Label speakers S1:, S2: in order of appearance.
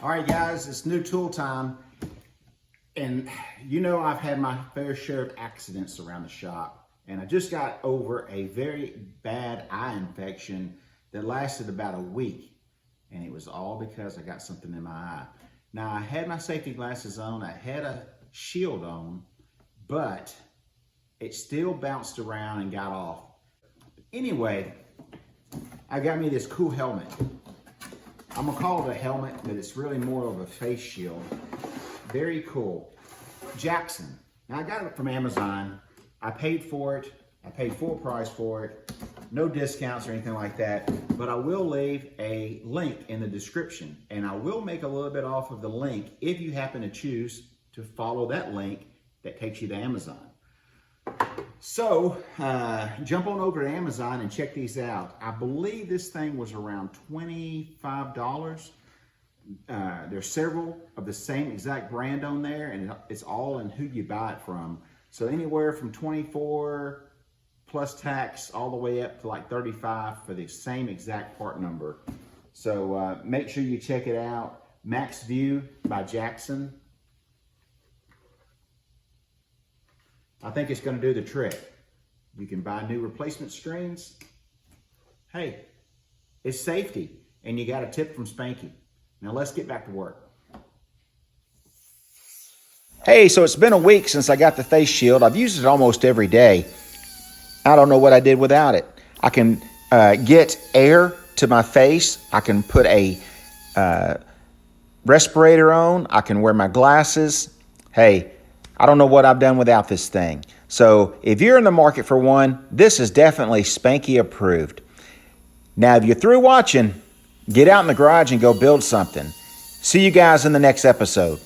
S1: All right, guys, it's new tool time. And you know I've had my fair share of accidents around the shop. And I just got over a very bad eye infection that lasted about a week. And it was all because I got something in my eye. Now, I had my safety glasses on, I had a shield on, but it still bounced around and got off. Anyway, I got me this cool helmet. I'm gonna call it a helmet, but it's really more of a face shield. Very cool. Jackson. Now I got it from Amazon. I paid for it. I paid full price for it. No discounts or anything like that, but I will leave a link in the description, and I will make a little bit off of the link if you happen to choose to follow that link that takes you to Amazon. So jump on over to Amazon and check these out. I believe this thing was around $25. There's several of the same exact brand on there, and it's all in who you buy it from. So anywhere from 24 plus tax all the way up to like 35 for the same exact part number. So make sure you check it out. Max View by Jackson. I think it's going to do the trick. You can buy new replacement screens. Hey, it's safety, and you got a tip from Spanky. Now let's get back to work. Hey, so it's been a week since I got the face shield. I've used it almost every day. I don't know what I did without it. I can get air to my face. I can put a respirator on. I can wear my glasses. Hey, I don't know what I've done without this thing. So if you're in the market for one, this is definitely Spanky approved. Now, if you're through watching, get out in the garage and go build something. See you guys in the next episode.